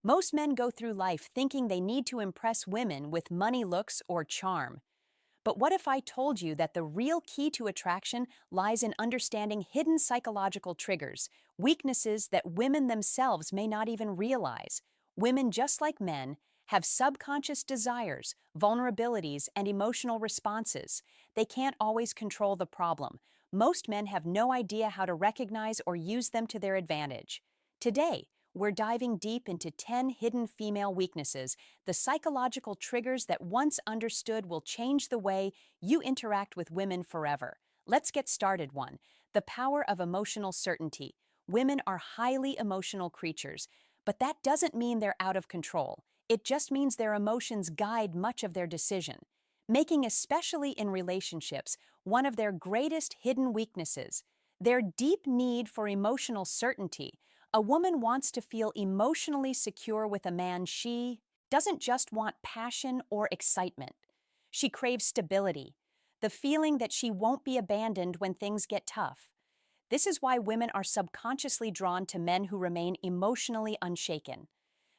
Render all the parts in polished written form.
Most men go through life thinking they need to impress women with money, looks, or charm. But what if I told you that the real key to attraction lies in understanding hidden psychological triggers, weaknesses that women themselves may not even realize? Women, just like men, have subconscious desires, vulnerabilities, and emotional responses. They can't always control the problem. Most men have no idea how to recognize or use them to their advantage. Today, we're diving deep into 10 hidden female weaknesses, the psychological triggers that once understood will change the way you interact with women forever. Let's get started. 1. The power of emotional certainty. Women are highly emotional creatures, but that doesn't mean they're out of control. It just means their emotions guide much of their decision, making, especially in relationships, one of their greatest hidden weaknesses. Their deep need for emotional certainty. A woman wants to feel emotionally secure with a man. She doesn't just want passion or excitement. She craves stability, the feeling that she won't be abandoned when things get tough. This is why women are subconsciously drawn to men who remain emotionally unshaken,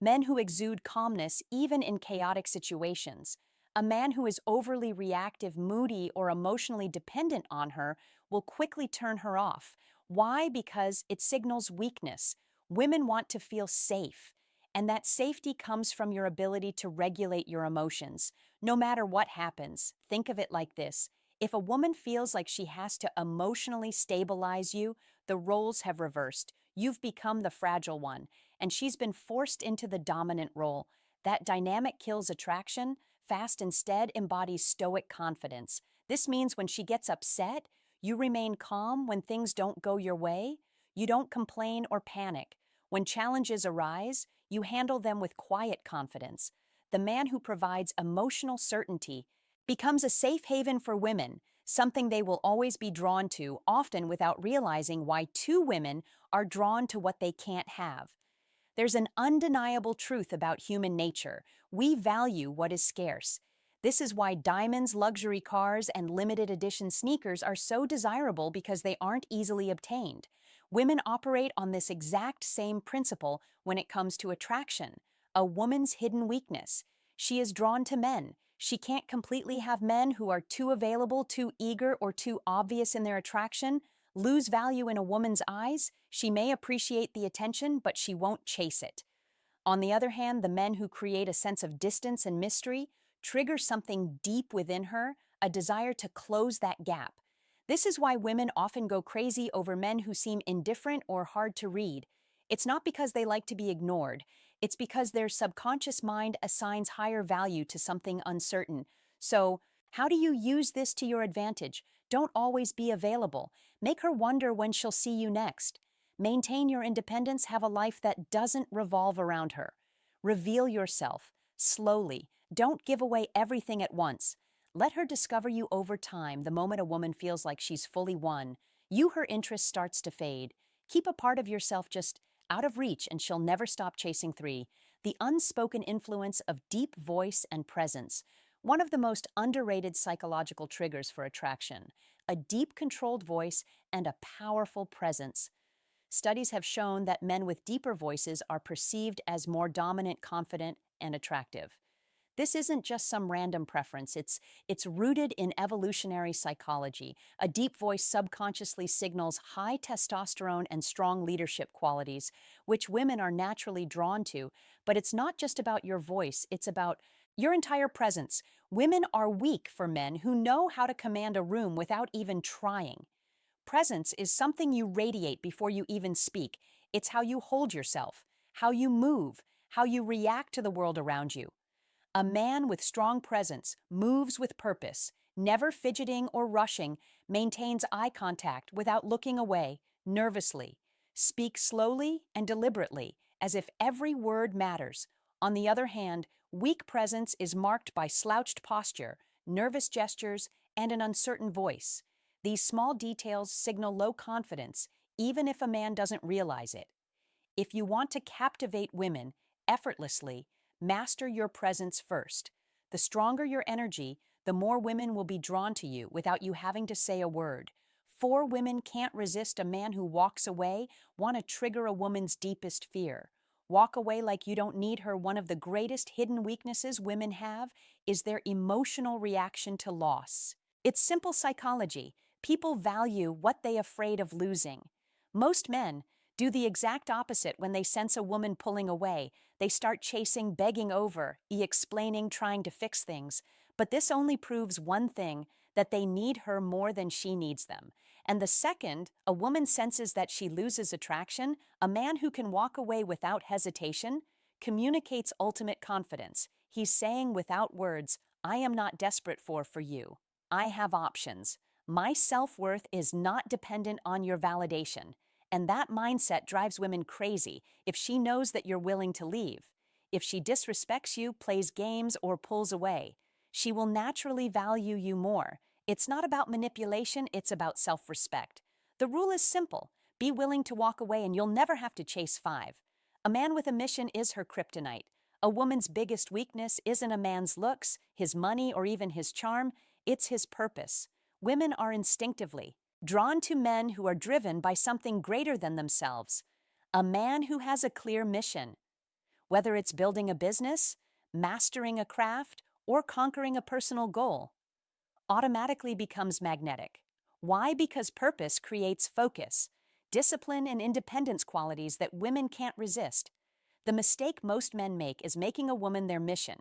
men who exude calmness even in chaotic situations. A man who is overly reactive, moody, or emotionally dependent on her will quickly turn her off. Why? Because it signals weakness. Women want to feel safe, and that safety comes from your ability to regulate your emotions. No matter what happens, think of it like this. If a woman feels like she has to emotionally stabilize you, the roles have reversed. You've become the fragile one, and she's been forced into the dominant role. That dynamic kills attraction. Fast instead embodies stoic confidence. This means when she gets upset, you remain calm when things don't go your way. You don't complain or panic. When challenges arise, you handle them with quiet confidence. The man who provides emotional certainty becomes a safe haven for women, something they will always be drawn to, often without realizing why two women are drawn to what they can't have. There's an undeniable truth about human nature. We value what is scarce. This is why diamonds, luxury cars, and limited edition sneakers are so desirable, because they aren't easily obtained. Women operate on this exact same principle when it comes to attraction, a woman's hidden weakness. She is drawn to men. She can't completely have men who are too available, too eager, or too obvious in their attraction. Lose value in a woman's eyes. She may appreciate the attention, but she won't chase it. On the other hand, the men who create a sense of distance and mystery trigger something deep within her, a desire to close that gap. This is why women often go crazy over men who seem indifferent or hard to read. It's not because they like to be ignored. It's because their subconscious mind assigns higher value to something uncertain. So, how do you use this to your advantage? Don't always be available. Make her wonder when she'll see you next. Maintain your independence, have a life that doesn't revolve around her. Reveal yourself, slowly. Don't give away everything at once. Let her discover you over time. The moment a woman feels like she's fully won, her interest starts to fade. Keep a part of yourself just out of reach, and she'll never stop chasing. 3. The unspoken influence of deep voice and presence. One of the most underrated psychological triggers for attraction, a deep, controlled voice and a powerful presence. Studies have shown that men with deeper voices are perceived as more dominant, confident, and attractive. This isn't just some random preference, it's rooted in evolutionary psychology. A deep voice subconsciously signals high testosterone and strong leadership qualities, which women are naturally drawn to. But it's not just about your voice, it's about your entire presence. Women are weak for men who know how to command a room without even trying. Presence is something you radiate before you even speak. It's how you hold yourself, how you move, how you react to the world around you. A man with strong presence moves with purpose, never fidgeting or rushing, maintains eye contact without looking away, nervously, speaks slowly and deliberately, as if every word matters. On the other hand, weak presence is marked by slouched posture, nervous gestures, and an uncertain voice. These small details signal low confidence, even if a man doesn't realize it. If you want to captivate women effortlessly, master your presence first. The stronger your energy, the more women will be drawn to you without you having to say a word. 4 women can't resist a man who walks away, want to trigger a woman's deepest fear. Walk away like you don't need her. One of the greatest hidden weaknesses women have is their emotional reaction to loss. It's simple psychology. People value what they are afraid of losing. Most men do the exact opposite when they sense a woman pulling away. They start chasing, begging over, explaining, trying to fix things. But this only proves one thing, that they need her more than she needs them. And the second a woman senses that she loses attraction, a man who can walk away without hesitation communicates ultimate confidence. He's saying without words, I am not desperate for you. I have options. My self-worth is not dependent on your validation. And that mindset drives women crazy if she knows that you're willing to leave. If she disrespects you, plays games, or pulls away, she will naturally value you more. It's not about manipulation, it's about self-respect. The rule is simple. Be willing to walk away and you'll never have to chase five. A man with a mission is her kryptonite. A woman's biggest weakness isn't a man's looks, his money, or even his charm. It's his purpose. Women are instinctively drawn to men who are driven by something greater than themselves. A man who has a clear mission. Whether it's building a business, mastering a craft, or conquering a personal goal, automatically becomes magnetic. Why? Because purpose creates focus, discipline, and independence, qualities that women can't resist. The mistake most men make is making a woman their mission.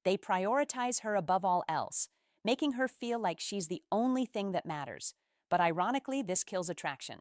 They prioritize her above all else, making her feel like she's the only thing that matters. But ironically, this kills attraction.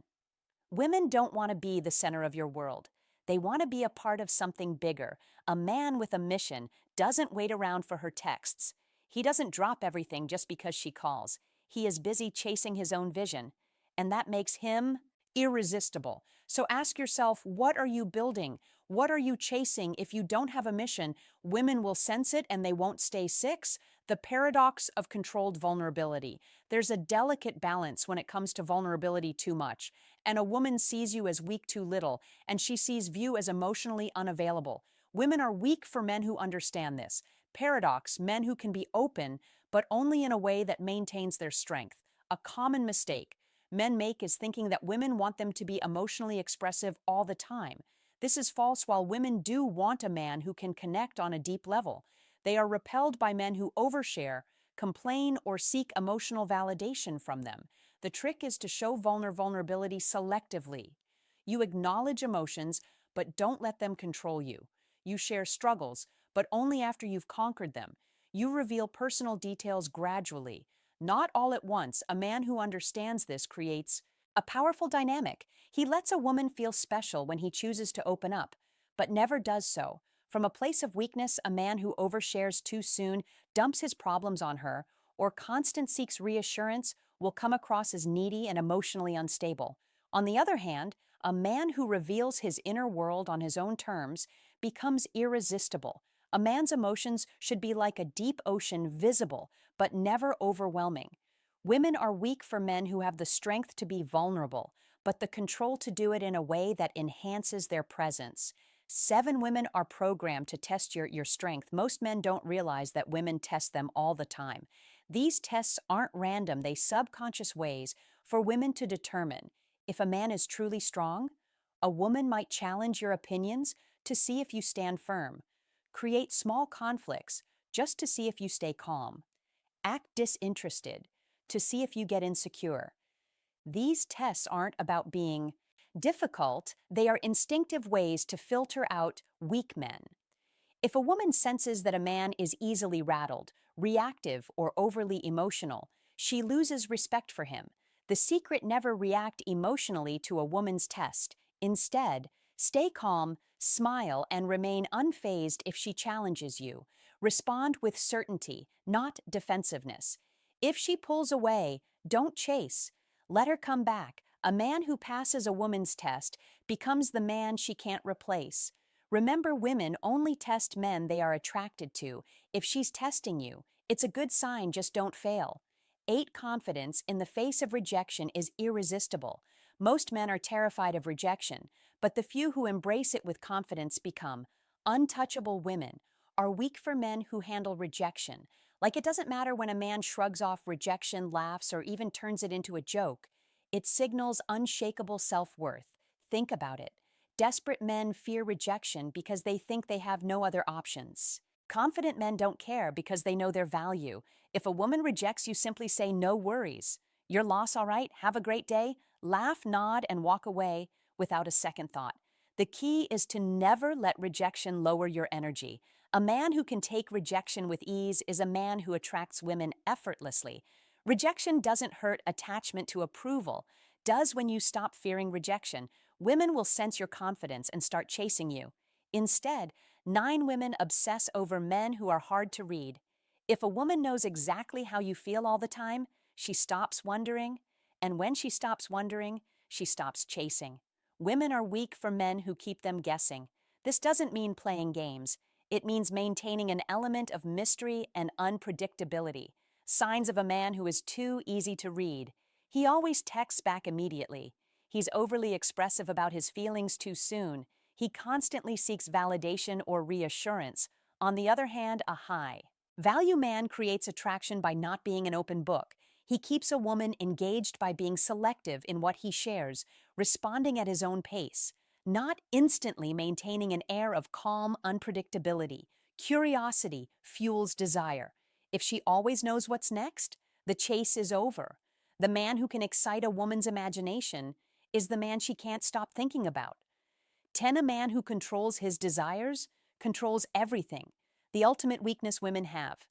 Women don't want to be the center of your world. They want to be a part of something bigger. A man with a mission doesn't wait around for her texts. He doesn't drop everything just because she calls. He is busy chasing his own vision, and that makes him irresistible. So ask yourself, what are you building? What are you chasing? If you don't have a mission, women will sense it and they won't stay. 6. The paradox of controlled vulnerability. There's a delicate balance when it comes to vulnerability too much, and a woman sees you as weak too little, and she sees you as emotionally unavailable. Women are weak for men who understand this. Paradox, men who can be open, but only in a way that maintains their strength. A common mistake men make is thinking that women want them to be emotionally expressive all the time. This is false. While women do want a man who can connect on a deep level, they are repelled by men who overshare, complain, or seek emotional validation from them. The trick is to show vulnerability selectively. You acknowledge emotions, but don't let them control you. You share struggles, but only after you've conquered them. You reveal personal details gradually, not all at once. A man who understands this creates a powerful dynamic. He lets a woman feel special when he chooses to open up, but never does so from a place of weakness. A man who overshares too soon, dumps his problems on her, or constant seeks reassurance will come across as needy and emotionally unstable. On the other hand, a man who reveals his inner world on his own terms becomes irresistible. A man's emotions should be like a deep ocean, visible, but never overwhelming. Women are weak for men who have the strength to be vulnerable, but the control to do it in a way that enhances their presence. 7. Women are programmed to test your strength. Most men don't realize that women test them all the time. These tests aren't random, they subconscious ways for women to determine if a man is truly strong. A woman might challenge your opinions to see if you stand firm, create small conflicts just to see if you stay calm, act disinterested to see if you get insecure. These tests aren't about being difficult, they are instinctive ways to filter out weak men. If a woman senses that a man is easily rattled, reactive, or overly emotional, she loses respect for him. The secret: never react emotionally to a woman's test. Instead, stay calm, smile, and remain unfazed if she challenges you. Respond with certainty, not defensiveness. If she pulls away, don't chase. Let her come back. A man who passes a woman's test becomes the man she can't replace. Remember, women only test men they are attracted to. If she's testing you, it's a good sign, just don't fail. 8. Confidence in the face of rejection is irresistible. Most men are terrified of rejection, but the few who embrace it with confidence become untouchable. Women are weak for men who handle rejection. Like, it doesn't matter when a man shrugs off rejection, laughs, or even turns it into a joke. It signals unshakable self-worth. Think about it. Desperate men fear rejection because they think they have no other options. Confident men don't care because they know their value. If a woman rejects you, simply say, "No worries. Your loss, all right? Have a great day." Laugh, nod, and walk away without a second thought. The key is to never let rejection lower your energy. A man who can take rejection with ease is a man who attracts women effortlessly. Rejection doesn't hurt attachment to approval, does when you stop fearing rejection. Women will sense your confidence and start chasing you. Instead, 9 women obsess over men who are hard to read. If a woman knows exactly how you feel all the time, she stops wondering, and when she stops wondering, she stops chasing. Women are weak for men who keep them guessing. This doesn't mean playing games. It means maintaining an element of mystery and unpredictability. Signs of a man who is too easy to read. He always texts back immediately. He's overly expressive about his feelings too soon. He constantly seeks validation or reassurance. On the other hand, a high value man creates attraction by not being an open book. He keeps a woman engaged by being selective in what he shares, responding at his own pace, not instantly maintaining an air of calm unpredictability. Curiosity fuels desire. If she always knows what's next, the chase is over. The man who can excite a woman's imagination is the man she can't stop thinking about. 10. A man who controls his desires controls everything. The ultimate weakness women have.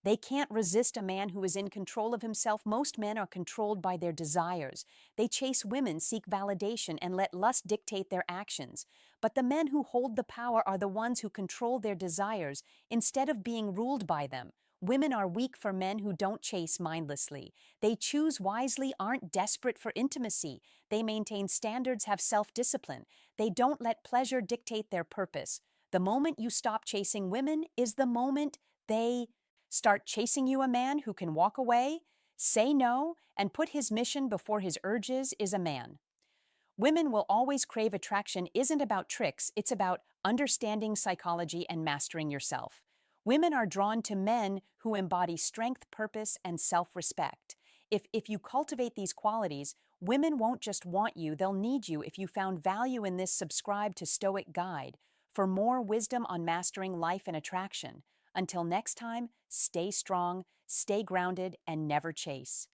They can't resist a man who is in control of himself. Most men are controlled by their desires. They chase women, seek validation, and let lust dictate their actions. But the men who hold the power are the ones who control their desires instead of being ruled by them. Women are weak for men who don't chase mindlessly. They choose wisely, aren't desperate for intimacy. They maintain standards, have self-discipline. They don't let pleasure dictate their purpose. The moment you stop chasing women is the moment they start chasing you. A man who can walk away, say no, and put his mission before his urges is a man. Women will always crave attraction isn't about tricks, it's about understanding psychology and mastering yourself. Women are drawn to men who embody strength, purpose, and self-respect. If you cultivate these qualities, women won't just want you, they'll need you. If you found value in this, subscribe to Stoic Guide for more wisdom on mastering life and attraction. Until next time, stay strong, stay grounded, and never chase.